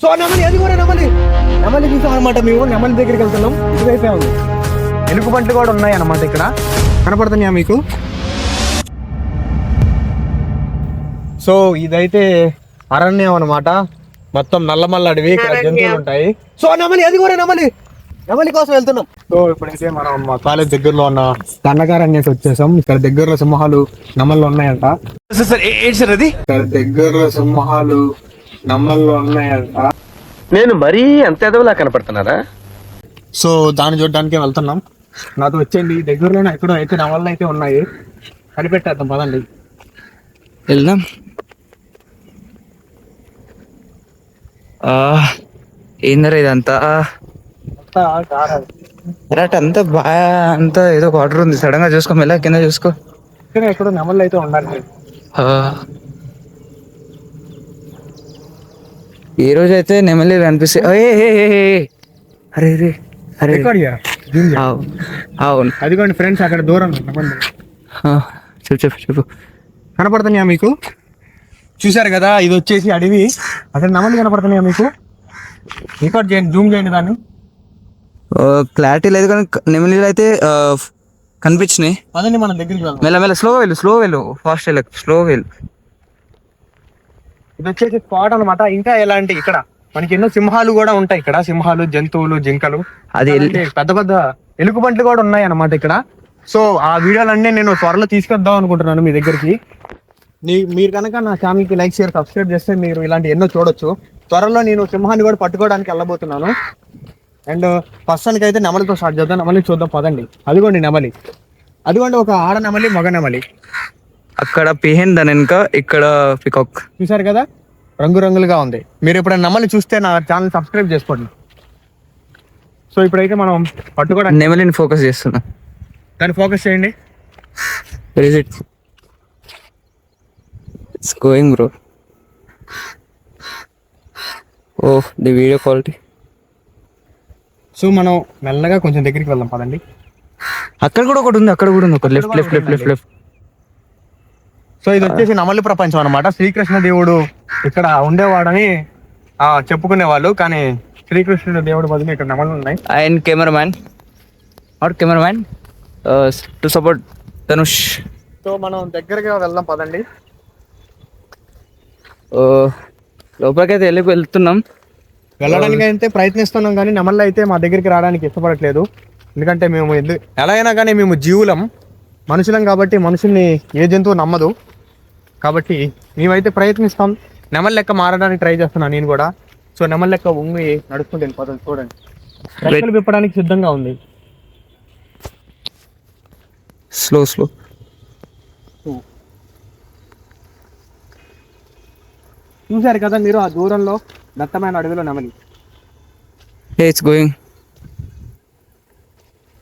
So నెమలి, అది కూడా నెమలి చూసాం అనమాట. మేము నెమలి దగ్గరికి వెళ్తున్నాం. ఇటువైపే ఉంది. ఎలుగుబంట్లు కూడా ఉన్నాయి అన్నమాట. ఇక్కడ కనపడుతున్నాయా మీకు? సో ఇదైతే అరణ్యం అనమాట. మొత్తం నల్లమల్ల అడవి, ఇక్కడ జంతువులు ఉంటాయి. సో నెమలి, అది కూడా నెమలి కోసం వెళ్తున్నాం. సో ఇప్పుడైతే మనం మా కాలేజ్ దగ్గరలో ఉన్న దండకారణ్యకి వచ్చేసాం. ఇక్కడ దగ్గరలో సింహాలు, నమ్మల్లో ఉన్నాయంట. ఇక్కడ దగ్గరలో సింహాలు, నమ్మల్లో ఉన్నాయంట. నేను మరీ అంత ఎదవలా కనపడుతున్నారా? సో దాన్ని చూడడానికి వెళ్తున్నాం. నాతో వచ్చేయండి. దగ్గరలోనే ఎక్కడో అయితే నవళ్ళు అయితే ఉన్నాయి. కనిపెట్టేద్దాం పదండి, వెళ్దాం. ఏందరా ఇదంతా? అంతా బాగా అంతా ఏదో వాటర్ ఉంది. సడన్ గా చూసుకో, మెల్ల కింద చూసుకో. ఎక్కడో నవళ్ళు అయితే ఉండాలి. ఈ రోజు అయితే నెమలి అనిపిస్తాయి. అరే రే అరే, అవును. అదిగోండి ఫ్రెండ్స్, అక్కడ దూరం చెప్పు. కనపడుతున్నాయా మీకు? చూసారు కదా, ఇది వచ్చేసి అడవి. అక్కడ నమలు కనపడుతున్నాయా మీకు? రికార్డ్ చేయండి, జూమ్ చేయండి దాన్ని. క్లారిటీ లేదు కానీ నెమలీలు అయితే కనిపించినాయి. అదండి మనం దగ్గరికి వెళ్దాం. మెల్ల స్లో వెళ్ళు ఫాస్ట్ స్లో వెళ్ళు. ఇది వచ్చేసి స్పాట్ అనమాట. ఇంకా ఎలాంటి ఇక్కడ మనకి ఎన్నో సింహాలు కూడా ఉంటాయి. ఇక్కడ సింహాలు, జంతువులు, జింకలు, అది పెద్ద పెద్ద ఎలుగుబంట్లు కూడా ఉన్నాయి అన్నమాట ఇక్కడ. సో ఆ వీడియోలన్నీ నేను త్వరలో తీసుకొద్దాం అనుకుంటున్నాను మీ దగ్గరికి. మీరు కనుక నా ఛానల్కి లైక్, షేర్, సబ్స్క్రైబ్ చేస్తే మీరు ఇలాంటి ఎన్నో చూడొచ్చు. త్వరలో నేను సింహాన్ని కూడా పట్టుకోవడానికి వెళ్ళబోతున్నాను. అండ్ ప్రస్తుతానికి అయితే నెమలితో స్టార్ట్ చేద్దాం. నెమలి చూద్దాం పదండి. అదిగోండి నెమలి, అదిగోండి ఒక ఆడ నెమలి, మగ నెమలి. అక్కడ పిహెన్ దాని వెనుక, ఇక్కడ పికాక్. చూసారు కదా, రంగురంగులుగా ఉంది. మీరు ఎప్పుడైనా నెమలి చూస్తే నా ఛానల్ సబ్స్క్రైబ్ చేసుకోండి. సో ఇప్పుడైతే మనం పట్టుకోవడానికి నెమలిని ఫోకస్ చేస్తున్నా. దాన్ని ఫోకస్ చేయండి. It's going bro. Oh, the video quality. So మనం మెల్లగా కొంచెం దగ్గరికి వెళ్దాం పదండి. అక్కడ కూడా ఒకటి ఉంది, ఒక లెఫ్ట్. సో ఇది వచ్చేసి నమలి ప్రపంచం అనమాట. శ్రీకృష్ణ దేవుడు ఇక్కడ ఉండేవాడని చెప్పుకునేవాళ్ళు, కానీ శ్రీకృష్ణుడు దేవుడు బదులు ఇక్కడ నమలు ఉన్నాయి. And cameraman to support Dhanush. So మనం దగ్గరగా వెళ్దాం పదండి. లోపలికైతే వెళ్తున్నాం. వెళ్ళడానికి అయితే ప్రయత్నిస్తున్నాం, కానీ నెమళ్ళు అయితే మా దగ్గరికి రావడానికి ఇష్టపడట్లేదు. ఎందుకంటే మేము ఎలా అయినా కానీ మేము జీవులం, మనుషులం కాబట్టి మనుషుల్ని ఏ జంతువు నమ్మదు. కాబట్టి మేమైతే ప్రయత్నిస్తాం. నెమలి లెక్క మారడానికి ట్రై చేస్తున్నాను నేను కూడా. సో నెమలి లెక్క ఉంగి నడుస్తుంటాను పదవి. చూడండి, రెక్కలు విప్పడానికి సిద్ధంగా ఉంది. స్లో చూసారు కదా మీరు ఆ దూరంలో దట్టమైన అడవిలో నెమలి. It's going.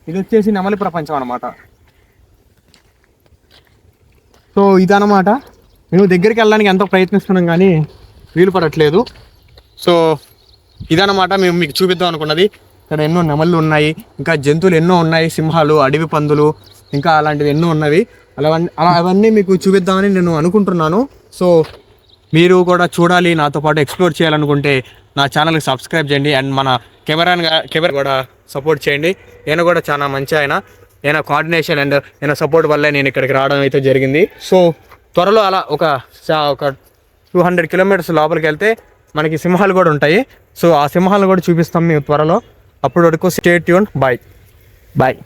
ఇది వచ్చేసి నెమలి ప్రపంచం అనమాట. సో ఇదనమాట. మేము దగ్గరికి వెళ్ళడానికి ఎంతో ప్రయత్నిస్తున్నాం కానీ వీలు పడట్లేదు. సో ఇదనమాట మేము మీకు చూపిద్దాం అనుకున్నది. ఇక్కడ ఎన్నో నెమళ్ళు ఉన్నాయి, ఇంకా జంతువులు ఎన్నో ఉన్నాయి, సింహాలు, అడవి పందులు, ఇంకా అలాంటివి ఎన్నో ఉన్నవి. అవన్నీ మీకు చూపిద్దామని నేను అనుకుంటున్నాను. సో మీరు కూడా చూడాలి, నాతో పాటు ఎక్స్ప్లోర్ చేయాలనుకుంటే నా ఛానల్కి సబ్స్క్రైబ్ చేయండి. అండ్ మన కెమెరా కూడా సపోర్ట్ చేయండి. నేను కూడా చాలా మంచి ఆయన కోఆర్డినేషన్ అండ్ నేను సపోర్ట్ వల్లే నేను ఇక్కడికి రావడం అయితే జరిగింది. సో త్వరలో అలా ఒక 200 కిలోమీటర్స్ లోపలికి వెళ్తే మనకి సింహాలు కూడా ఉంటాయి. సో ఆ సింహాలు కూడా చూపిస్తాం మేము త్వరలో. అప్పటి వరకు స్టే ట్యూన్. బాయ్.